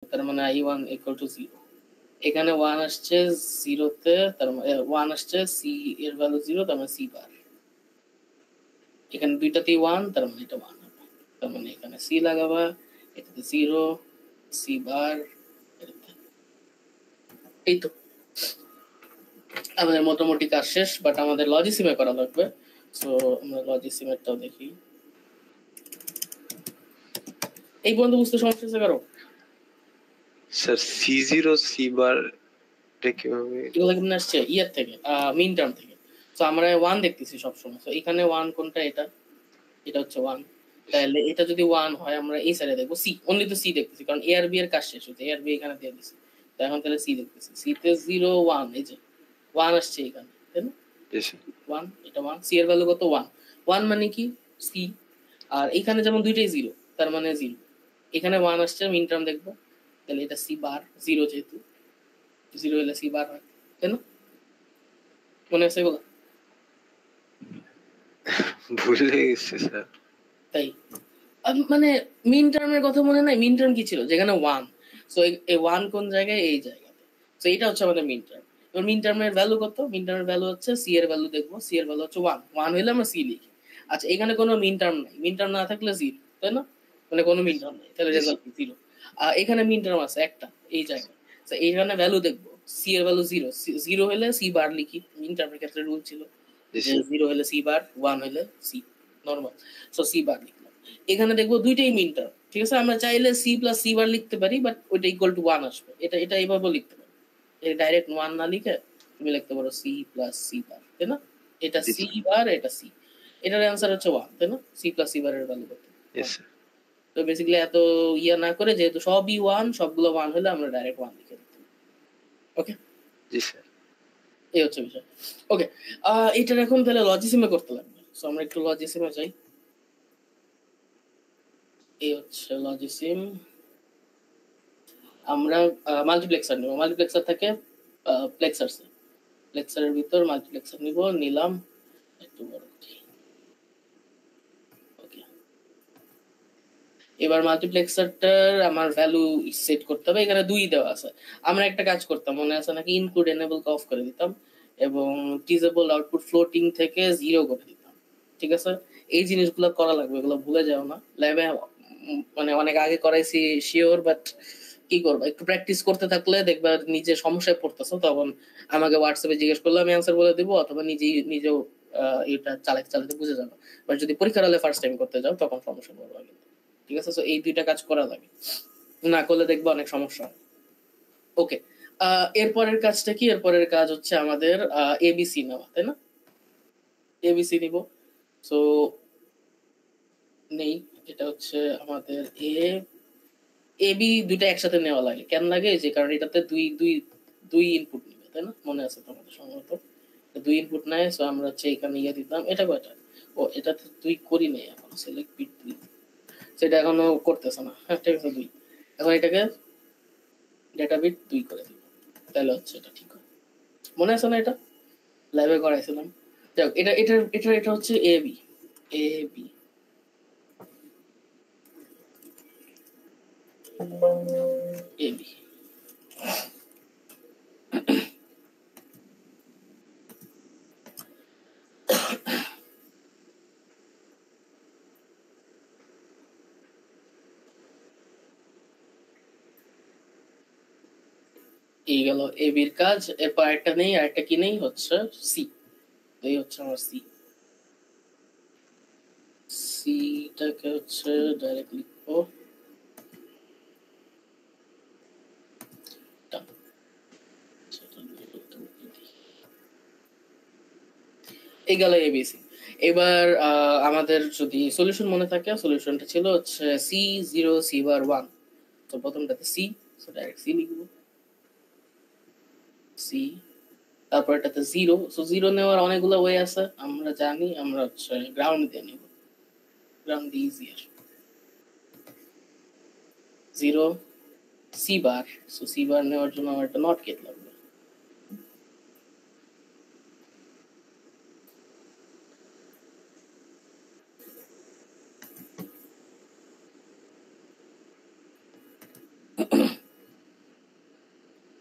তার মানে i1 equal to 0। এখানে 1 আসছে 0 তে, তার মানে 1 আসছে, c এর ভ্যালু 0, তার মানে c বার। এখানে দুইটাতেই 1, তার মানে এটা 1 হবে। তার মানে এখানে c লাগাবা, এটাতে 0, c বার, এই তো আমাদের মোটামুটি কাজ শেষ। বাট আমাদের লজিসিমে করা লাগবে, সো আমরা লজিসিমেরটাও দেখি। এই পর্যন্ত বুঝতে সমস্যা হচ্ছে কারো? স্যার c0 c বার কিভাবে? এগুলো কেমন আসছে ইয়ার থেকে, মিন টার্ম থেকে। তো আমরা 1 দেখতেছি সবসময়। তো এখানে 1 কোনটা? এটা, এটা হচ্ছে 1। তাহলে এটা যদি 1 হয় আমরা এই সাইডে দেখবো সি, অনলি তো সি দেখতেছি, কারণ এ আর বি এর কাজ শেষ হচ্ছে, এ আর বি এখানে দিয়ে দিছি। তো এখন তাহলে সি দেখতেছি, সি তে 0 1, এই যে 1 আসছে এখানে, তাই না? 1, এটা 1, সি এর ভ্যালু কত? 1। 1 মানে কি? সি। আর এখানে যেমন দুইটাই 0, তার মানে 0। এখানে 1 আসছে, মিন টার্ম দেখবো, তাহলে এটা সি বার, 0 যেহেতু, 0 হলে সি বার হয়, তাই না? মনে আছে এগুলো? ভুলে গেছি স্যার। তাই মানে মিন টার্মের কথা মনে নাই? মিন টার্ম কি ছিল? যেখানে 1, সো এই 1 কোন জায়গায়? এই জায়গাতে। সো এটা হচ্ছে আমাদের মিন টার্ম। এবার মিন টার্মের ভ্যালু কত? মিন টার্মের ভ্যালু হচ্ছে সি এর ভ্যালু দেখবো, সি এর ভ্যালু হচ্ছে 1। 1 হইলে আমরা সি লিখি। আচ্ছা, এখানে কোনো মিন টার্ম নাই, মিন টার্ম না থাকলে 0, তাই না? মানে কোনো মিন টার্ম নাই, তাহলে রেজাল্ট 0। এখানে মিন টার্ম আছে একটা, এই জায়গায়। তো এইখানে ভ্যালু দেখবো, সি এর ভ্যালু 0, 0 হলে সি বার লিখি। মিন টার্মের ক্ষেত্রে রুল ছিল যে 0 হলে সি বার, 1 হলে C normal. So C bar লিখলাম। এখানে দেখবো দুইটাই মিন টার্ম, ঠিক আছে? আমরা চাইলে সি প্লাস সি বার লিখতে পারি, বাট ওইটা ইকুয়াল টু 1 আসবে। এটা এটা এইভাবে লিখতে পারি, ডাইরেক্ট 1 না লিখে তুমি লিখতে পারো সি প্লাস সি বার, তাই না? এটা সি বার, এটা সি, এটার অ্যান্সার হচ্ছে 1, তাই না? সি প্লাস সি বারের ভ্যালু কত? তো বেসিক্যালি এত ইয়া না করে, যেহেতু সবই 1, সবগুলো 1 হলে আমরা ডাইরেক্ট 1 লিখে দিতে। ওকে, জি স্যার। এই হচ্ছে বিষয়। ওকে, এটার এখন তাহলে লজিসিমে করতে লাগবে। সো আমরা একটু লজিসিমে যাই। এই হচ্ছে লজিসিম। আমরা মাল্টিপ্লেক্সার নিব, মাল্টিপ্লেক্সার থেকে প্লেক্সারসে, প্লেক্সারের ভিতর মাল্টিপ্লেক্সার নিলাম একটু বড়। ওকে, এবার মাল্টিপ্লেক্সারটার আমার ভ্যালু সেট করতে হবে। এখানে 2 দেওয়া আছে। আমরা একটা কাজ করতাম, মনে আছে নাকি? ইনক্লুড এনেবল কে অফ করে দিতাম এবং টিজেবল আউটপুট ফ্লোটিং থেকে 0 করে দিতাম, ঠিক আছে? এই জিনিসগুলো করা লাগবে, এগুলো ভুলে যাও না। ল্যাবে মানে অনেক আগে করাইছি শিওর, বাট কি করবো, একটু প্র্যাকটিস করতে থাকলে দেখবা নিজে সমস্যায় পড়তেছো, তখন আমাকে হোয়াটসঅ্যাপে জিজ্ঞেস করলে আমি অ্যান্সার বলে দেবো, অথবা নিজেও এটা চালাতে চালাতে বুঝে যাবো। বাট যদি পরীক্ষার হলে ফার্স্ট টাইম করতে যাও তখন সমস্যা পড়বে কিন্তু, ঠিক আছে? তো এই দুইটা কাজ করা লাগে, না করলে দেখবো অনেক সমস্যা। ওকে, এরপরের কাজটা কি? এরপরের কাজ হচ্ছে আমাদের এবিসি নেওয়া, তাই না? এবিসি নিব। সো নেই, এটা হচ্ছে আমাদের এ বি দুইটা একসাথে নেওয়া লাগে। কেন লাগে? যে কারণ এটাতে দুই ইনপুট নিবে, তাই না? মনে আছে তোমাদের সম্ভবত 2 ইনপুট নেয়। সো আমরা হচ্ছে এখানে ইয়ে দিতাম। এটা কয়টা? ও, এটাতে 2 করি নেই এখন, সিলেক্ট বিট 2, সেটা এখনো করতেছে না। হ্যাঁ, ঠিক আছে, 2। এখন এটাকে ডেটা বিট 2 করে দিব, তাহলে হচ্ছে এটা ঠিক হয়। মনে আছে না? এটা ল্যাবে করাইছিলাম। যাক, এটা হচ্ছে A B, A B, A B. এই গেল এ বির কাজ। এরপর একটা নেই, আরেকটা কি নেই? হচ্ছে সি। এই হচ্ছে আমার সি। সিটাকে হচ্ছে ডাইরেক্ট লিখবো, এই গেল এবিসি। এবার আমাদের যদি সলিউশন মনে থাকে, সলিউশনটা ছিল হচ্ছে C0 C bar 1। তো প্রথমটাতে সি, সো ডাইরেক্ট সি লিখবো, সি। তারপর এটাতে 0, সো 0 নেওয়ার অনেকগুলো ওয়ে আছে, আমরা জানি। আমরা হচ্ছে গ্রাউন্ড দিয়ে নিব, গ্রাউন্ড দিয়ে easier. 0 C bar, so C bar নেওয়ার জন্য আমার একটা নট গেট লাগবে।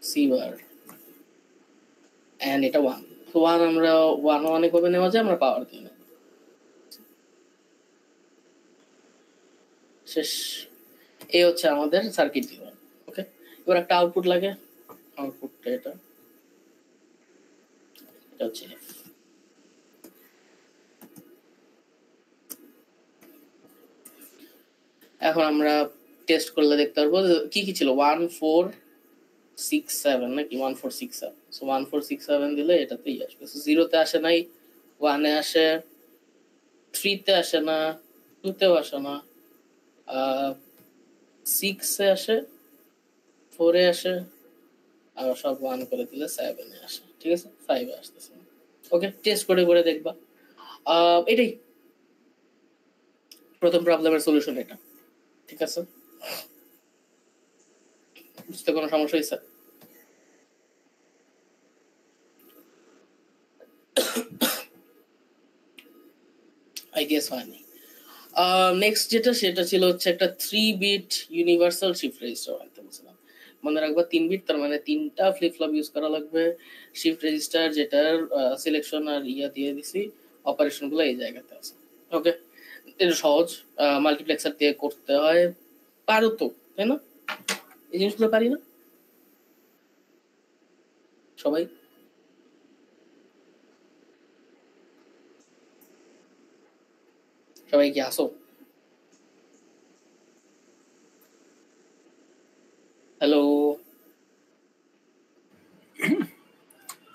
সি বার এন্ড এটা 1, তো 1 আমরা 1 1 কবে নেওয়া যায়, আমরা পাওয়ার দিই না, শেষ। এই হচ্ছে আমাদের সার্কিট ডিজাইন। ওকে, এবার একটা আউটপুট লাগে, আউটপুটটা এটা হচ্ছে F। এখন আমরা টেস্ট করলে দেখতে পারবো কি কি ছিল, 1 4 6 7 নাকি 1 4 6 7। সো 1 4 6 7 দিলে এটাতেই আসবে। সো 0 তে আসে নাই, 1 এ আসে, 3 তে আসে না, 2 তেও আসে না, 6 এ আসে, 4 এ আসে, আর সব 1 করে দিলে 7 এ আসে। ঠিক আছে, 5 এ আসতেছে। ওকে, টেস্ট করে করে দেখবা। এটাই প্রথম প্রবলেমের সলিউশন এটা। ঠিক আছে, বুঝতে কোনো সমস্যা হয়েছে? আইডিয়াস হয়নি। নেক্সট যেটা সেটা ছিল হচ্ছে একটা 3 বিট ইউনিভার্সাল শিফট রেজিস্টার বানাতে বলছিলাম। মনে রাখবা 3 বিট, তার মানে 3টা ফ্লিপ ফ্লপ ইউজ করা লাগবে। শিফট রেজিস্টার যেটার সিলেকশন আর ইয়া দিয়ে দিছি, অপারেশন গুলো এই জায়গাতে আছে। ওকে, এটা সহজ, মাল্টিপ্লেক্সার দিয়ে করতে হয়, পারো তো, তাই না? এই জিনিসগুলো পারি না সবাই? সবাই কি আসো? হ্যালো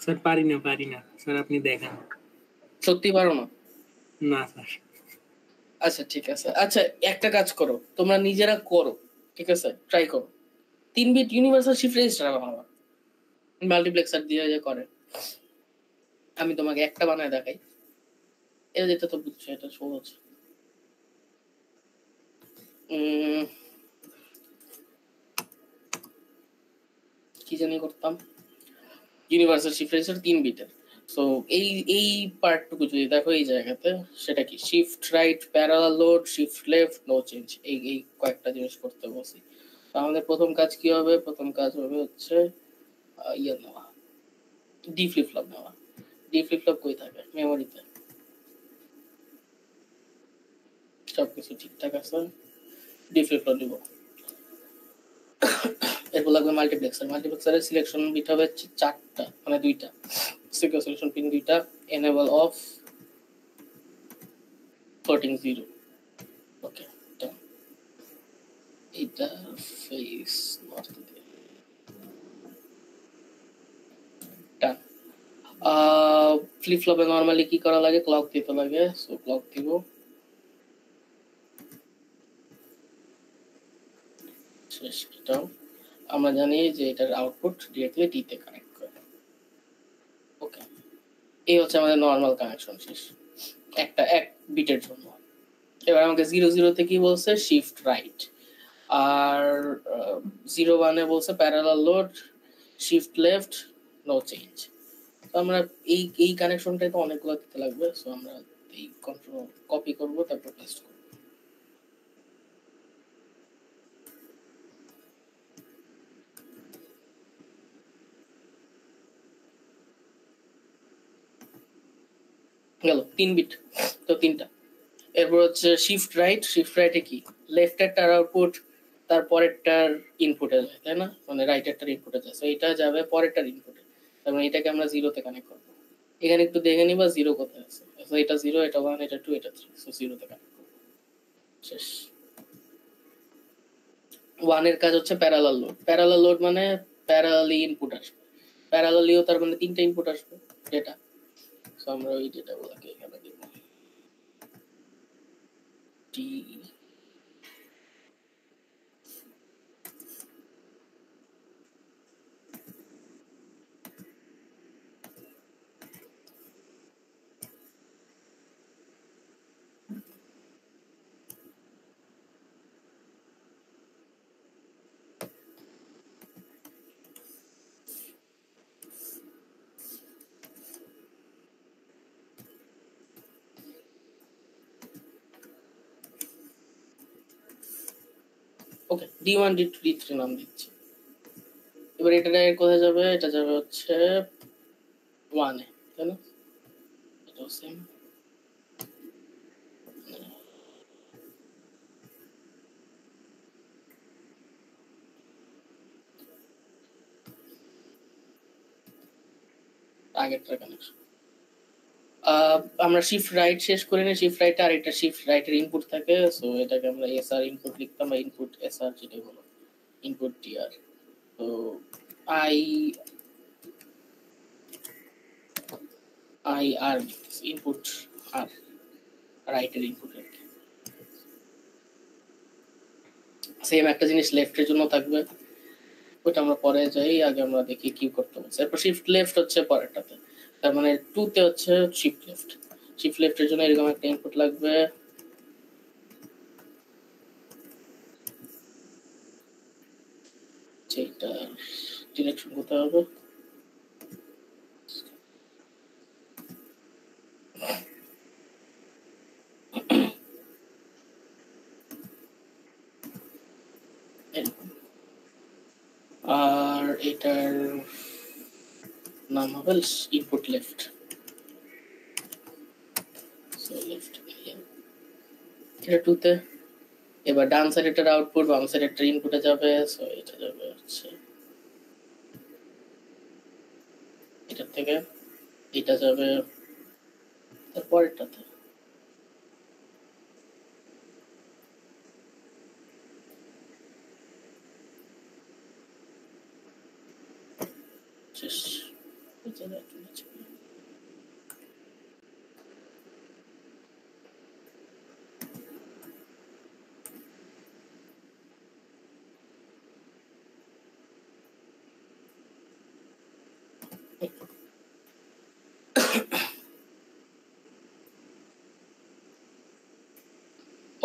স্যার পারি না স্যার, আপনি দেখান। সত্যি পারো না? না স্যার। আচ্ছা ঠিক আছে, আচ্ছা একটা কাজ করো, তোমরা নিজেরা করো, ঠিক আছে, ট্রাই করো। 3 বিট ইউনিভার্সাল শিফট রেজিস্টার বানাবো, মাল্টিপ্লেক্সার দিয়ে যে করে। আমি তোমাকে একটা বানায় দেখাই, এটা যেটা তো বুঝছো, এটা সহজ। কি জানি করতাম, ইউনিভার্সাল শিফট রেজিস্টার 3 বিটের। সো এই এই পার্টটুকু যদি দেখো এই জায়গাতে, সেটা কি shift right parallel load, shift left no change, এই এই কয়েকটা জিনিস করতে বসি। তো আমাদের প্রথম কাজ কি হবে? প্রথম কাজ হবে হচ্ছে ইয়ে নেওয়া, ডি ফ্লিপ ফ্লপ নেওয়া। ডি ফ্লিপ ফ্লপ কই থাকে? মেমোরিতে। সবকিছু ঠিকঠাক আছে, ডি ফ্লিপ ফ্লপ দিব। এরপর লাগবে মাল্টিপ্লেক্সার। মাল্টিপ্লেক্সারের সিলেকশন বিট হবে 4টা, মানে 2টা, সিকিউর সিলেকশন পিন 2টা, এনেবল অফ, ফ্লোটিং 0। ওকে, এটা ফেস নর্থ দিয়ে ডান। ফ্লিপ ফ্লপে নরমালি কি করা লাগে? ক্লক দিতে লাগে। সো ক্লক দিব, শেষ। এটাও আমরা জানি যে এটার আউটপুট ডিরেক্টলি টি তে কানেক্ট করে। ওকে, এই হচ্ছে আমাদের নর্মাল কানেকশন শেষ, একটা 1 বিটের জন্য। এবার আমাকে 0 0 তে কি বলছে? Shift right. আর 0 1 এ বলছে parallel load, shift left no change. তো আমরা এই এই কানেকশনটাই তো অনেকগুলো দিতে লাগবে। সো আমরা এই কন্ট্রোল কপি করব, তারপর পেস্ট করব। গেল 3 বিট, তো 3টা। এরপর হচ্ছে শিফট রাইট। শিফট রাইটে কি? লেফটেরটার আউটপুট তার পরেরটার ইনপুটে যায়, তাই না? মানে রাইটেরটার ইনপুটে যায়, সো এটা যাবে পরেরটার ইনপুটে। তার মানে এটাকে আমরা 0 তে কানেক্ট করব। এখানে একটু দেখে নিবা 0 কোথায় আছে। সো এটা 0, এটা 1, এটা 2, এটা 3, সো 0 তে কানেক্ট করব, শেষ। 1 এর কাজ হচ্ছে প্যারালাল লোড। প্যারালাল লোড মানে প্যারালালি ইনপুট আসবে, প্যারালালিও তার মানে 3টা ইনপুট আসবে ডেটা। সো আমরা ওই ডেটাগুলোকে এখানে দেব, টি। ওকে, D1 D2 D3 নাম দিচ্ছি। এবার এটা কোথায় যাবে? এটা যাবে হচ্ছে 1 এ, তাই না? এটাও সেম। আগেরটার কানেকশন আমরা শিফট রাইট শেষ করে নিই। শিফট রাইট আর এটা শিফট রাইটের ইনপুট থাকে, সো এটাকে আমরা এসআর ইনপুট লিখতাম, বা ইনপুট এসআর যেটা হলো ইনপুট টিআর। তো আই আর ইনপুট আর রাইটের ইনপুট আর কি। সেম একটা জিনিস লেফটের জন্য থাকবে, ওটা আমরা পরে যাই, আগে আমরা দেখি কি করতে হবে। এরপর শিফট লেফট হচ্ছে পরেরটাতে, তার মানে 2 তে হচ্ছে শিফট লেফট। শিফট লেফটের জন্য এরকম একটা ইনপুট লাগবে, যেটা ডিরেকশন করতে হবে। আর এটার নাম হবে ইনপুট লেফট। এটা 2 তে। এবার ডান সাইডের আউটপুট বাম সাইডের ইনপুটে যাবে, সো এটা যাবে হচ্ছে এটার থেকে, এটা যাবে তারপরেরটাতে। শেষ।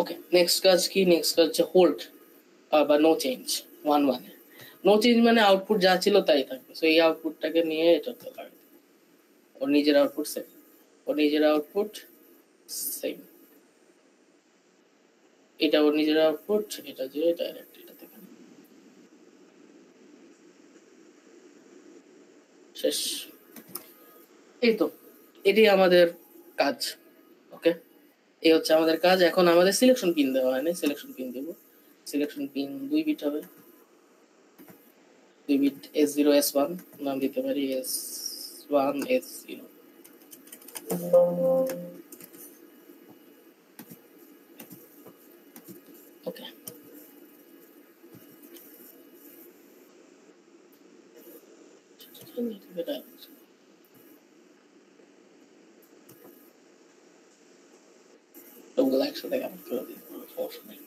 ওকে, নেক্সট কাজ কি? নেক্সট কাজ হচ্ছে হোল্ড বা নো চেঞ্জ 1 1 এ। নো চেঞ্জ মানে আউটপুট যা ছিল তাই থাকবে, সো এই আউটপুটটাকে নিয়ে এটাতে লাগবে। ওর নিজের আউটপুট সেম, ওর নিজের আউটপুট সেম, এটা ওর নিজের আউটপুট, এটা যে ডাইরেক্ট এটা থেকে শেষ। এই তো, এটাই আমাদের কাজ। ওকে, এই হচ্ছে আমাদের কাজ। এখন আমাদের সিলেকশন পিন দেওয়া হয়নি, সিলেকশন পিন দেবো। সিলেকশন পিন 2 বিট হবে, 2 বিট S0 S1, নাম দিতে পারি S1 S0। ওকে, ওগুলো একসাথে কানেক্ট করে দিই, সমস্যা নেই।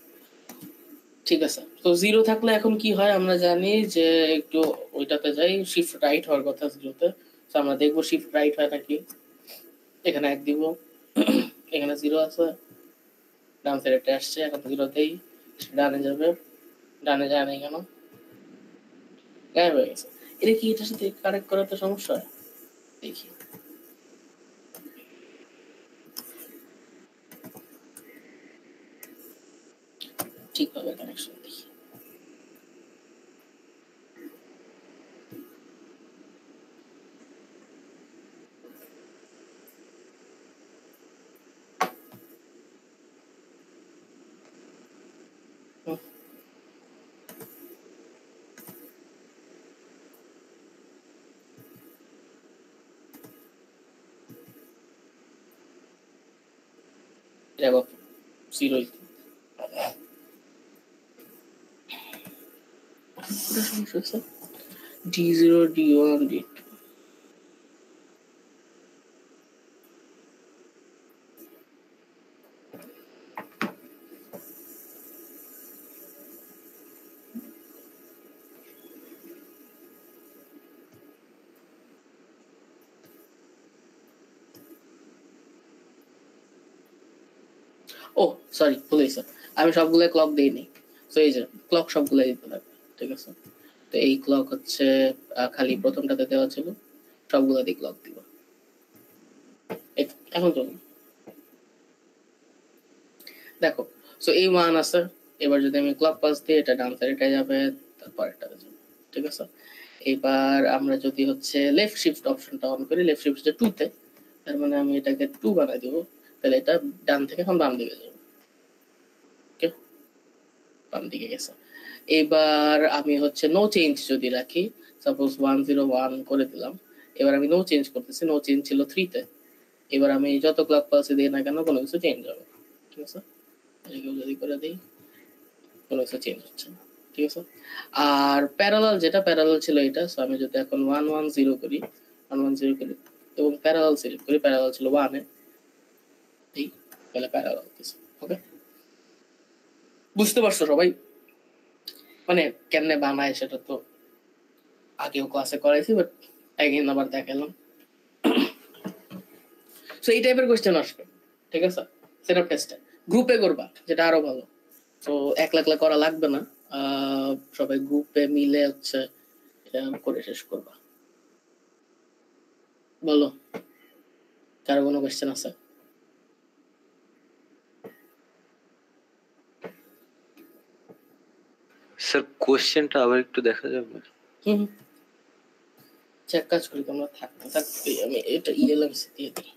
ঠিক আছে, তো 0 থাকলে এখন কি হয় আমরা জানি যে একটু ওইটাতে যাই, শিফট রাইট হওয়ার কথা 0 তে। তো আমরা দেখবো শিফট রাইট হয় নাকি। এখানে 1 দিব, এখানে 0 আছে, ডান সাইডে আসছে, এখন 0 দেই, ডানে যাবে, ডানে যায় না কেন? গায়েব হয়ে গেছে। এটা কি এটার সাথে কানেক্ট করাতে সমস্যা হয়? দেখি, ঠিকভাবে কানেকশন দেখি। এটা 0 সমস্যা হচ্ছে D0 D1 D2। ও সরি, ভুলে গেছি, আমি সবগুলো ক্লক দিইনি। তো এই যে ক্লক সবগুলো দিতে লাগবে, ঠিক আছে? তো এই ক্লক হচ্ছে খালি প্রথমটাতে দেওয়া ছিল, সবগুলো দিয়ে ক্লক দিব। এখন চলুন দেখো, সো এই 1 আছে। এবার যদি আমি ক্লক পাস দিই, এটা ডান সাইডে যাবে, তারপর এটা যাবে, ঠিক আছে? এবার আমরা যদি হচ্ছে লেফট শিফট অপশনটা অন করি, লেফট শিফট 2 তে, তার মানে আমি এটাকে 2 বানাই দেবো, তাহলে এটা ডান থেকে এখন বাম দিকে যাবে। ওকে, বাম দিকে গেছে। এবার আমি হচ্ছে নো চেঞ্জ যদি রাখি, সাপোজ 101 করে দিলাম, এবার আমি নো চেঞ্জ করতেছি, নো চেঞ্জ ছিল 3 তে, এবার আমি যত ক্লক পালসে দিই না কেন কোনো কিছু চেঞ্জ হবে। ঠিক আছে, এগুলো যদি করে দিই কোনো কিছু চেঞ্জ হচ্ছে না। ঠিক আছে, আর প্যারালাল যেটা প্যারালাল ছিল এটা, সো আমি যদি এখন 110 করি, 110 করি এবং প্যারালাল সিলেক্ট করি, প্যারালাল ছিল 1 এ, এই তাহলে প্যারালাল কিছু। ওকে, বুঝতে পারছো সবাই? মানে কেমনে বানায় সেটা তো আগেও ক্লাসে করাইছি, বাট এগেইন আবার দেখালাম। সো এই টাইপের কোশ্চেন আসবে। ঠিক আছে, সেটআপ টেস্টে গ্রুপে করবা, যেটা আরো ভালো। তো একলা একলা করা লাগবে না, সবাই গ্রুপে মিলে হচ্ছে এটা করে শেষ করবা। বলো, কারো কোনো কোশ্চেন আছে? স্যার কোশ্চেনটা আবার একটু দেখা যাবে? হুম, চেক কাজ করি, তোমরা থাকতে থাকতে আমি এটা ইএলএমসি দিয়ে দিই।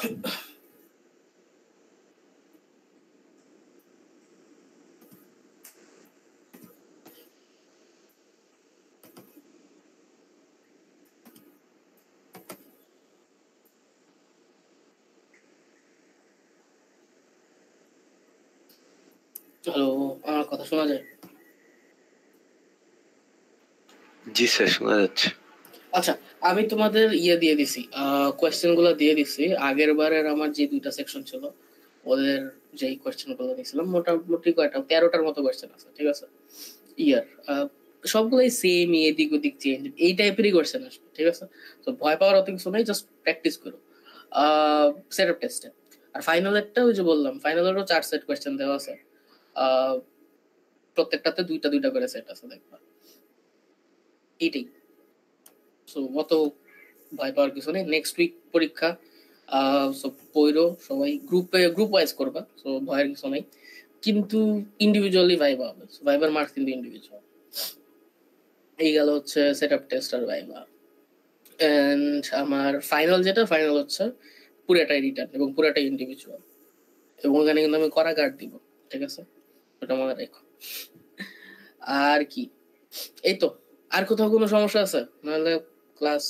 হ্যালো, আমার কথা শোনা যায়? জি স্যার, শোনা যাচ্ছে। আচ্ছা, আমি তোমাদের দিয়ে দিছি, কোয়েশ্চেন গুলো দিয়ে দিছি। আগের বারের আমার যে 2টা সেকশন ছিল, ওদের যেই কোয়েশ্চেন গুলো দিয়েছিলাম মোটামুটি কয়টা 13টার মতো কোয়েশ্চেন আছে, ঠিক আছে? ইয়ার সবগুলোই সেম, এদিক ওদিক চেঞ্জ, এই টাইপেরই কোয়েশ্চেন আসবে, ঠিক আছে? তো ভয় পাওয়ার অত কিছু নেই, জাস্ট প্র্যাকটিস করো সেট আপ টেস্টে। আর ফাইনালেরটা ওই যে বললাম, ফাইনালেরও 4 সেট কোয়েশ্চেন দেওয়া আছে, প্রত্যেকটাতে 2টা করে সেট আছে, দেখবা। এইটাই। সো অত ভয় পাওয়ার কিছু নেই। নেক্সট উইক পরীক্ষা, সো পড়ো সবাই, গ্রুপ ওয়াইজ করবা, সো ভয়ের কিছু নেই। কিন্তু ইন্ডিভিজুয়ালি ভাইবা হবে, ভাইবার মার্কস কিন্তু ইন্ডিভিজুয়াল। এই গেল হচ্ছে সেট আপ টেস্ট আর ভাইবা। এন্ড আমার ফাইনাল হচ্ছে পুরাটাই রিটার্ন এবং পুরাটাই ইন্ডিভিজুয়াল, এবং ওখানে কিন্তু আমি করা কার্ড দিব, ঠিক আছে? ওটা মনে রেখো। আর কি, এই তো। আর কোথাও কোনো সমস্যা আছে? নাহলে ক্লাস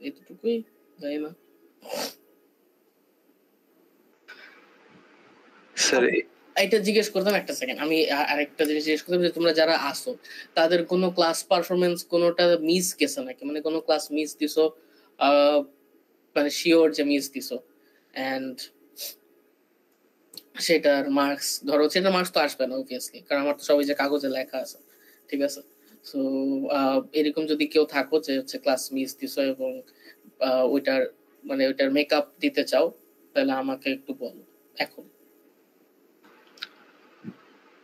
এতটুকুই, জানি না। স্যার এটা জিজ্ঞেস করতাম একটা সেকেন্ড, আমি আরেকটা জিনিস জিজ্ঞেস করতাম যে তোমরা যারা আসো তাদের কোনো ক্লাস পারফরমেন্স কোনোটা মিস গেছে নাকি, মানে কোনো ক্লাস মিস দিছো, মানে শিওর যে মিস দিছো, এন্ড সেটার মার্কস, ধরো সেটার মার্কস তো আসবে না অবভিয়াসলি, কারণ আমার তো সবাই যে কাগজে লেখা আছে, ঠিক আছে? সো এরকম যদি কেউ থাকো যে হচ্ছে ক্লাস মিস দিছো এবং ওইটার মানে ওইটার মেকআপ দিতে চাও, তাহলে আমাকে একটু বলো এখন।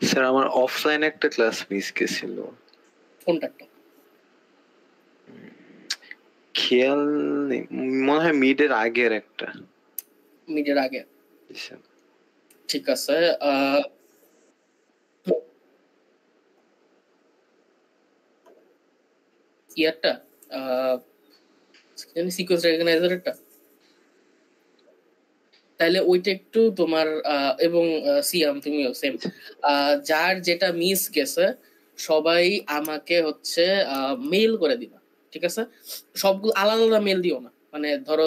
স্যার আমার অফলাইন একটা ক্লাস মিস গেছিল। কোনটা? খেয়াল নেই, মনে হয় মিডের আগের একটা। মিডের আগে, ঠিক আছে। ইয়ারটা সিকোয়েন্স রেকগনাইজারটা, তাহলে ওইটা একটু তোমার এবং সিয়াম তুমিও সেম, যার যেটা মিস গেছে সবাই আমাকে হচ্ছে মেইল করে দিবা, ঠিক আছে? সবগুলো আলাদা আলাদা মেল দিও না, মানে ধরো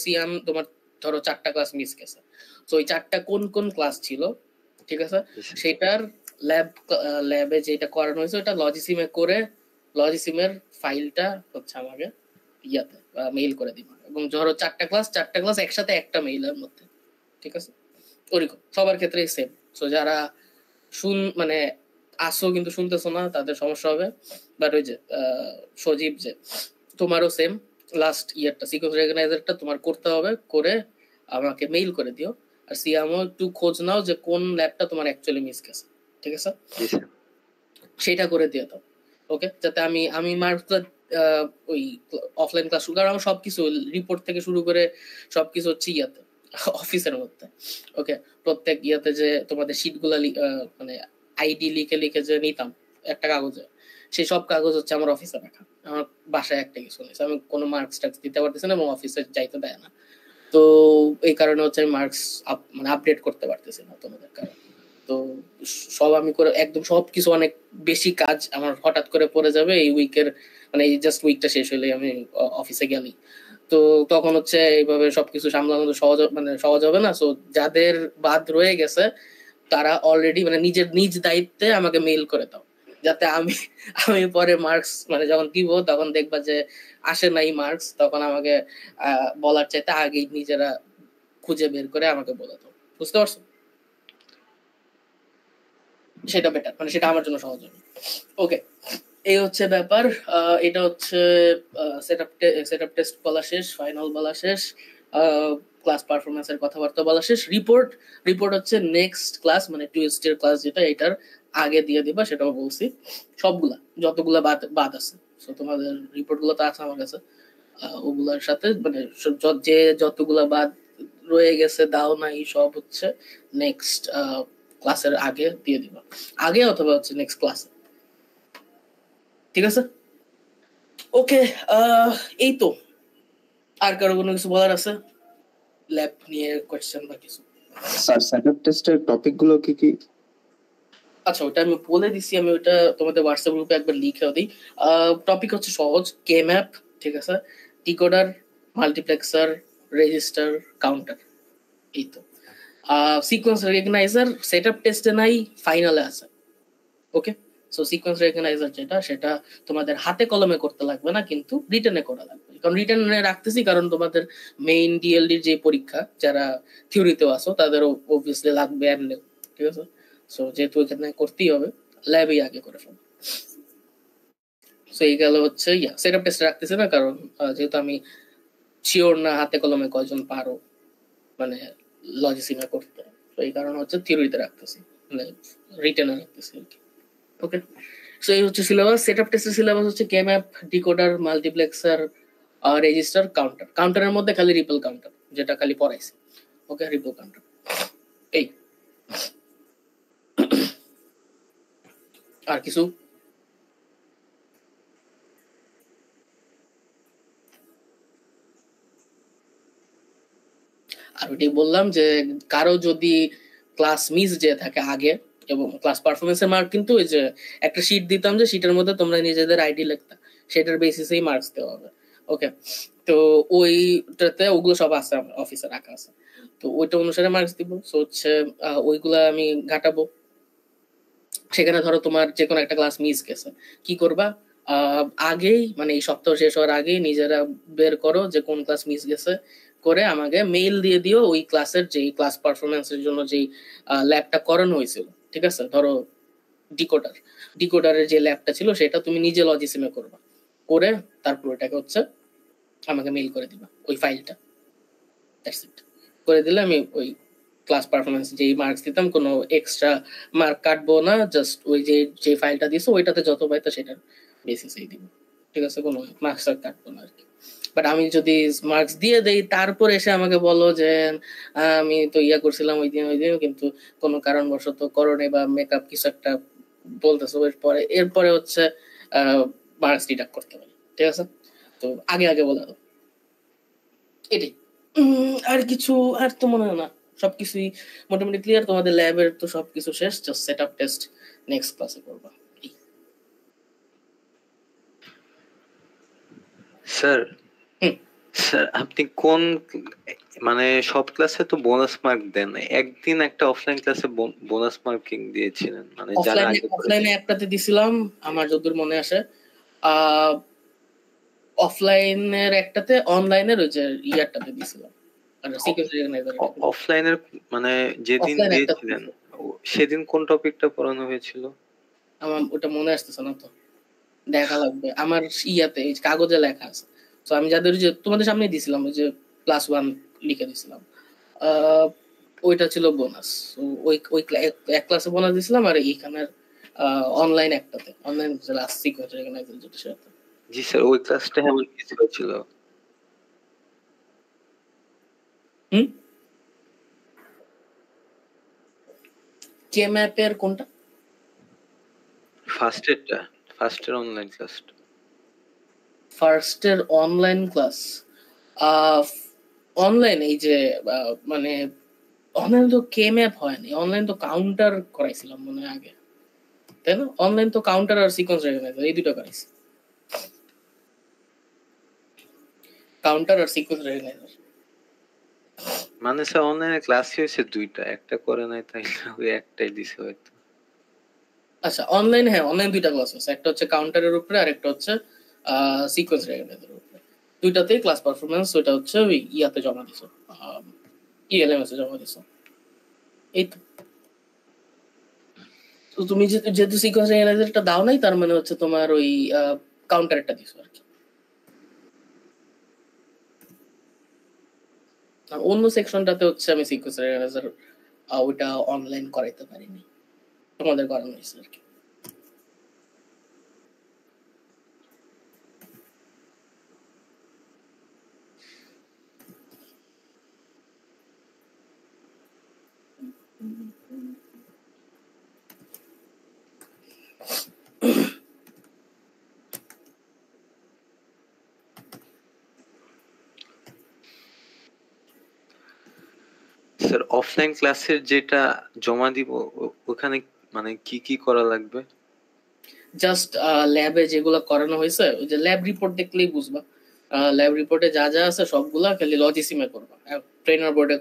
সিয়াম তোমার ধরো 4টা ক্লাস মিস গেছে, তো ওই 4টা কোন কোন ক্লাস ছিল, ঠিক আছে? সেটার ল্যাবে যেটা করানো হয়েছে ওটা লজিসিমে করে লজিসিমের ফাইলটা হচ্ছে আমাকে ইয়াতে মেইল করে দিবা, এবং ধরো 4টা ক্লাস একসাথে একটা মেইলের মধ্যে, ঠিক আছে? ওরকম সবার ক্ষেত্রে সেম। সো যারা মানে আসো কিন্তু শুনতেছো না তাদের সমস্যা হবে, বাট ওই যে সজীব যে তোমারও সেম, লাস্ট ইয়ারটা সিকোয়েন্স রেকগনাইজারটা তোমার করতে হবে, করে আমাকে মেইল করে দিও। আর সিয়ামও একটু খোঁজ নাও যে কোন ল্যাবটা তোমার অ্যাকচুয়ালি মিস গেছে, ঠিক আছে? সেটা করে দিয়ে দাও, ওকে? যাতে আমি মার্কসটা ওই অফলাইন ক্লাস শুরু, কারণ আমার সবকিছু রিপোর্ট থেকে শুরু করে সবকিছু হচ্ছে ইয়াতে অফিসের মধ্যে, ওকে? প্রত্যেক ইয়াতে যে তোমাদের শিটগুলা মানে আইডি লিখে লিখে যে নিতাম একটা কাগজে, সেই সব কাগজ হচ্ছে আমার অফিসে রাখা, আমার বাসায় একটা কিছু নেই, আমি কোনো মার্কস টার্কস দিতে পারতেছি না এবং অফিসে যাইতে দেয় না। তো এই কারণে হচ্ছে আমি মার্কস মানে আপডেট করতে পারতেছি না তোমাদের কারণে। তো সব আমি করে একদম সবকিছু অনেক বেশি কাজ আমার হঠাৎ করে পড়ে যাবে এই উইকের, মানে এই জাস্ট উইকটা শেষ হলে আমি অফিসে গেলি, তো তখন হচ্ছে এইভাবে সবকিছু সামলানো তো সহজ হবে না। সো যাদের বাদ রয়ে গেছে তারা অলরেডি মানে নিজের নিজ দায়িত্বে আমাকে মেইল করে দাও, যাতে আমি আমি পরে মার্কস মানে যখন দিব তখন দেখবা যে আসে নাই মার্কস, তখন আমাকে বলার চাইতে আগেই নিজেরা খুঁজে বের করে আমাকে বলে দাও, বুঝতে পারছো? সেটা বেটার, মানে সেটা আমার জন্য সহজ হবে। ওকে, এই হচ্ছে ব্যাপার। এটা হচ্ছে সেটআপ টেস্ট বলা শেষ, ফাইনাল বলা শেষ, ক্লাস পারফরমেন্সের কথাবার্তা বলা শেষ। রিপোর্ট হচ্ছে নেক্সট ক্লাস মানে টিউসডে ক্লাস যেটা, এটার আগে দিয়ে দিবা, সেটাও বলছি। সবগুলা যতগুলা বাদ আছে, তো তোমাদের রিপোর্ট গুলো তো আছে আমার কাছে, ওগুলার সাথে মানে যে যতগুলা বাদ রয়ে গেছে দাও নাই সব হচ্ছে নেক্সট ক্লাসের আগে দিয়ে দিবা, আগে অথবা হচ্ছে নেক্সট ক্লাসে, ঠিক আছে? ওকে, এই তো। আর কারো কোনো কিছু বলার আছে? ল্যাব নিয়ে কোয়েশ্চেন বা কিছু। স্যার সেটআপ টেস্টের টপিকগুলো কি কি? আচ্ছা, ওটা আমি বলে দিছি, আমি ওটা তোমাদের হোয়াটসঅ্যাপ গ্রুপে একবার লিখেও দিই। টপিক হচ্ছে সহজ, কে ম্যাপ, ঠিক আছে, ডিকোডার, মাল্টিপ্লেক্সার, রেজিস্টার, কাউন্টার, এই তো। সিকোয়েন্স রেকগনাইজার সেটআপ টেস্টে নাই, ফাইনালে আছে। ওকে, সো সিকোয়েন্স রেকগনাইজার যেটা, সেটা তোমাদের হাতে কলমে করতে লাগবে না, কিন্তু রিটেনে করা লাগবে। কারণ রিটেনে রাখতেছি কারণ তোমাদের মেইন ডিএলডির যে পরীক্ষা, যারা থিওরিতেও আসো তাদের অবভিয়াসলি লাগবে এমনি, ঠিক আছে। সো যেহেতু এখানে করতেই হবে, ল্যাবেই আগে করে ফেলো। সো এই গেল হচ্ছে সেটআপ টেস্ট রাখতেছি না, কারণ যেহেতু আমি শিওর না হাতে কলমে কয়জন পারো মানে লজিসিমে করতে, তো এই কারণে হচ্ছে থিওরিতে রাখতেছি, মানে রিটেনে রাখতেছি আর কি। ওকে, সো এই হচ্ছে সিলেবাস। সেটআপ টেস্টের সিলেবাস হচ্ছে K map, decoder, multiplexer, register, counter. কাউন্টারের মধ্যে খালি রিপল কাউন্টার, যেটা খালি পড়াইছি। ওকে, রিপল কাউন্টার এই। আর কিছু? আর ওইটাই বললাম যে কারো যদি ক্লাস মিস যে থাকে আগে, এবং ক্লাস পারফরমেন্সের মার্ক কিন্তু ওই যে একটা শিট দিতাম, যে শিটের মধ্যে তোমরা নিজেদের আইডি লিখতা, সেটার বেসিসেই মার্কস দেওয়া হবে। ওকে, তো ওইটাতে ওগুলো সব আছে, অফিসে রাখা আছে, তো ওইটা অনুসারে মার্কস দিব। সো হচ্ছে ওইগুলা আমি ঘাটাবো। সেখানে ধরো তোমার যে কোনো একটা ক্লাস মিস গেছে, কি করবা? আগেই মানে এই সপ্তাহ শেষ হওয়ার আগেই নিজেরা বের করো যে কোন ক্লাস মিস গেছে, করে আমাকে মেইল দিয়ে দিও ওই ক্লাসের, যেই ক্লাস পারফরমেন্সের জন্য যেই ল্যাবটা করানো হয়েছিল, ঠিক আছে। ধরো ডিকোডারের যে ল্যাবটা ছিল সেটা তুমি নিজে লজিসিমে করবা, করে তারপর ওটাকে হচ্ছে আমাকে মেইল করে দিবা ওই ফাইলটা। That's it. করে দিলে আমি ওই ক্লাস পারফরমেন্স যেই মার্কস দিতাম, কোনো এক্সট্রা মার্ক কাটবো না, জাস্ট ওই যে ফাইলটা দিছো ওইটাতে যত পাইতো সেটার বেসিসেই দিব, ঠিক আছে, কোনো মার্কস আর কাটবো না আর কি। বাট আমি যদি মার্কস দিয়ে দেই, তারপর এসে আমাকে বলো যে আমি তো ইয়া করছিলাম ওই দিন কিন্তু কোনো কারণবশত করোনে বা মেকআপ কিছু একটা বলতেছো, এরপরে হচ্ছে মার্কস ডিডাক্ট করতে পারি, ঠিক আছে। তো আগে আগে বলে দাও, এটাই। আর কিছু আর তো মনে হয় না, সবকিছুই মোটামুটি ক্লিয়ার। তোমাদের ল্যাবের তো সবকিছু শেষ, জাস্ট সেটআপ টেস্ট নেক্সট ক্লাসে করবা। স্যার, হুম। স্যার আপনি কোন মানে সব ক্লাসে তো বোনাস মার্ক দেন, একদিন একটা অফলাইন ক্লাসে বোনাস মার্কিং দিয়েছিলেন, মানে যারা আগে অফলাইনে একটাতে দিছিলাম আমার যতদূর মনে আসে, অফলাইনের একটাতে, অনলাইনের ওই যে ইয়ারটাতে দিছিলাম, আর সিকিউরিটি রেকগনাইজার অফলাইনের মানে যেদিন দিয়েছিলেন সেদিন কোন টপিকটা পড়ানো হয়েছিল? আমার ওটা মনে আসতেছে না, তো দেখা লাগবে। আমার ইয়াতে এই কাগজে লেখা আছে, তো আমি যাদের যে তোমাদের সামনে দিছিলাম ওই যে +1 লিখে দিছিলাম, ওইটা ছিল বোনাস। ওই ওই এক ক্লাসে বোনাস দিছিলাম, আর এইখানের অনলাইন একটাতে, অনলাইন লাস্ট সিকিউরিটি রেকগনাইজার যেটা সেটা। জি স্যার, ওই ক্লাসটা এমন কিছু ছিল। কে ম্যাপের কোনটা? ফার্স্টের অনলাইন ক্লাসটা। ফার্স্টের অনলাইন ক্লাস, অনলাইন এই যে মানে অনলাইন তো কে ম্যাপ হয়নি, অনলাইন তো কাউন্টার করাইছিলাম মনে হয় আগে, তাই না? অনলাইন তো কাউন্টার আর সিকোয়েন্স রেকগনাইজার এই দুটো করাইছি, কাউন্টার আর সিকোয়েন্স রেকগনাইজার। মানে স্যার অনলাইনে ক্লাস হয়েছে দুইটা, একটা করে নাই, তাই ওই একটাই দিছে হয়তো। আচ্ছা, অনলাইন, হ্যাঁ অনলাইন দুইটা ক্লাস আছে, একটা হচ্ছে কাউন্টারের উপরে আর একটা হচ্ছে সিকোয়েন্স রেকগনাইজারের উপরে। দুইটাতেই ক্লাস পারফরমেন্স ওইটা হচ্ছে ওই ইয়াতে জমা দিছো, ইএলএমএস এ জমা দিছো, এই তো। তো তুমি যেহেতু সিকোয়েন্স রেকগনাইজারটা দাও নাই, তার মানে হচ্ছে তোমার ওই কাউন্টারটা দিছো আর কি। অন্য সেকশনটাতে হচ্ছে আমি সিকোয়েন্স রেকগনাইজার ওইটা অনলাইন করাইতে পারিনি, তোমাদের করানো হয়েছে আর কি। স্যার অফলাইন ক্লাসের যেটা জমা দিব ওখানে মানে কি কি করা লাগবে? জাস্ট ল্যাবে যেগুলো করানো হয়েছে ওই যে ল্যাব রিপোর্ট দেখলেই বুঝবা। ল্যাব রিপোর্টে যা যা আছে সবগুলা খালি লজিসিমে করবা, ট্রেনার বোর্ডে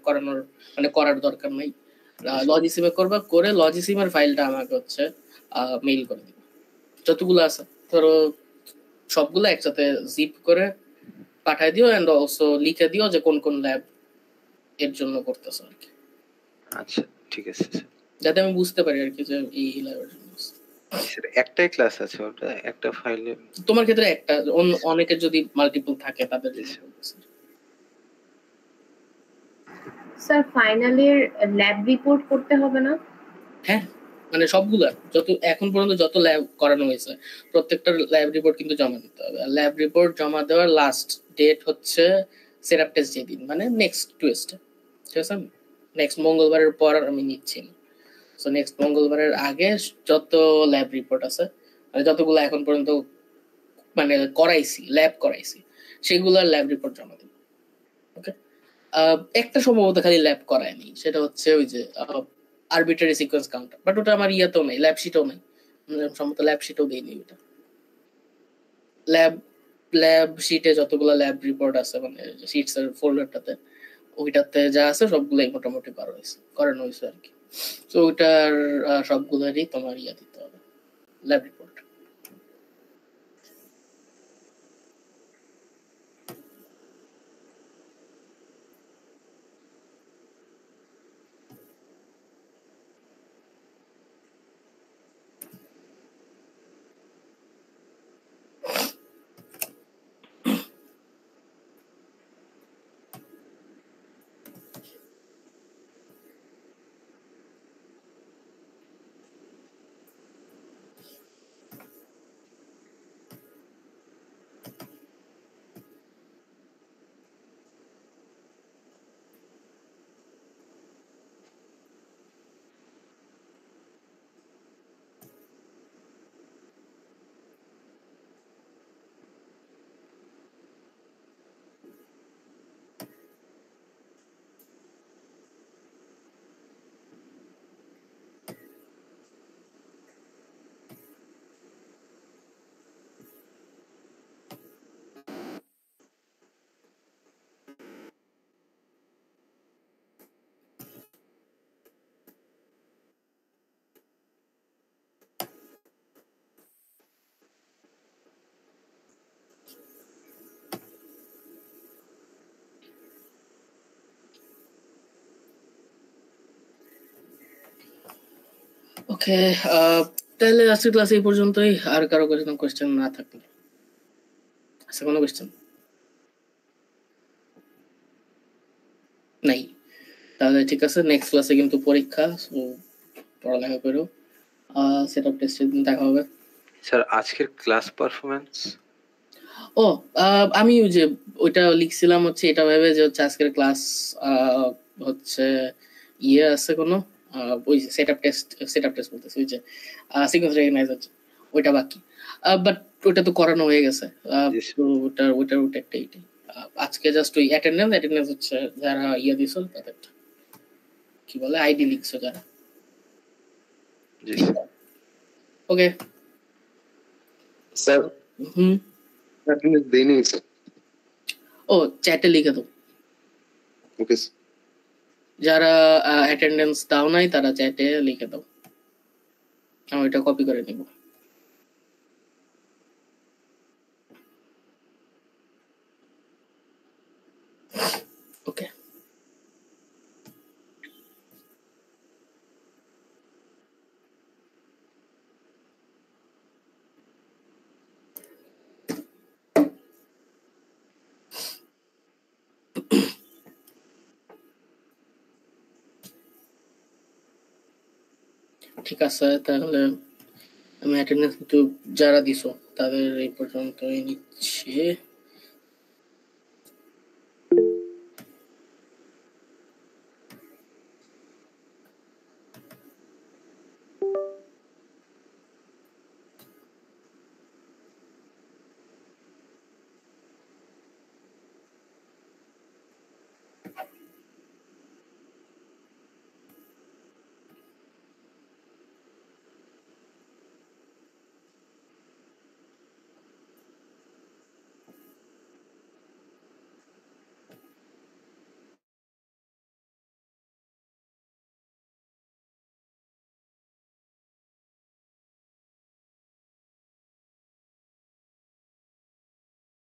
করানোর মানে করার দরকার নাই। লজিসিমে করবা, করে লজিসিমের ফাইলটা আমাকে হচ্ছে মেইল করে দিবা যতগুলো আছে। ধরো সবগুলো একসাথে জিপ করে পাঠায় দিও, এন্ড অলসো লিখে দিও যে কোন কোন ল্যাব এর জন্য করতেছো আর কি, আচ্ছা ঠিক আছে স্যার। যাতে আমি বুঝতে পারি আর কি যে এই ল্যাবের জন্য। স্যার একটাই ক্লাস আছে ওটা একটা ফাইলে? তোমার ক্ষেত্রে একটা, অনেকের যদি মাল্টিপল থাকে তাদের জন্য বলতেছি। স্যার ফাইনালের ল্যাব রিপোর্ট করতে হবে না? হ্যাঁ, মানে সবগুলা যত এখন পর্যন্ত যত ল্যাব করানো হয়েছে প্রত্যেকটা ল্যাব রিপোর্ট কিন্তু জমা দিতে হবে। ল্যাব রিপোর্ট জমা দেওয়ার লাস্ট ডেট হচ্ছে সেটআপ টেস্ট যেদিন, মানে নেক্সট টুইস্টে, ঠিক আছে? নেক্সট মঙ্গলবারের পর আমি নিচ্ছি না। সো নেক্সট মঙ্গলবারের আগে যত ল্যাব রিপোর্ট আছে, মানে যতগুলো এখন পর্যন্ত মানে করাইছি, ল্যাব করাইছি, সেগুলোর ল্যাব রিপোর্ট জমা দেব। ওকে, একটা সম্ভবত খালি ল্যাব করায়নি, সেটা হচ্ছে ওই যে আরবিট্রারি সিকোয়েন্স কাউন্টার, বাট ওটা আমার ইয়াতেও নেই, ল্যাব শিটেও নেই, সম্ভবত ল্যাব শিটেও দেইনি ওটা। ল্যাব শিটে যতগুলো ল্যাব রিপোর্ট আছে মানে শিটস এর ফোল্ডারটাতে, ওইটাতে যা আছে সবগুলোই মোটামুটি করানো হয়েছে আর কি। তো ওইটার সবগুলোরই তোমার ইয়া দিতে হবে, ল্যাব রিপোর্ট। ওকে, তাহলে আজকের ক্লাস এই পর্যন্তই। আর কারো কোনো কোয়েশ্চেন না থাকলে, আচ্ছা কোনো কোয়েশ্চেন নাই, তাহলে ঠিক আছে। নেক্সট ক্লাসে কিন্তু পরীক্ষা, সো পড়ালেখা করো। সেটআপ টেস্টের দিন দেখা হবে। স্যার আজকের ক্লাস পারফরম্যান্স? ও, আমি ওই যে ওইটা লিখছিলাম হচ্ছে এটা ভেবে যে হচ্ছে আজকের ক্লাস হচ্ছে ইয়ে আছে কোনো ওই সেটআপ টেস্ট বলতেছি, ওই যে সিকোয়েন্স রেকগনাইজ হচ্ছে ওইটা বাকি, বাট ওটা তো করানো হয়ে গেছে। তো ওটার একটা এইটাই আজকে জাস্ট ওই অ্যাটেন্ডেন্স হচ্ছে যারা ইয়ে দিছো তাদের কি বলে আইডি লিখছো যারা। জি ওকে স্যার হুম, অ্যাটেন্ডেন্স দেইনি স্যার। ও চ্যাটে লিখে দাও, ওকে যারা অ্যাটেন্ডেন্স দাও নাই তারা চ্যাটে লিখে দাও, আমি এটা কপি করে নিব। ওকে, ঠিক আছে। তাহলে আমি অ্যাটেন্ডেন্স কিন্তু যারা দিছো তাদের এই পর্যন্তই নিচ্ছি।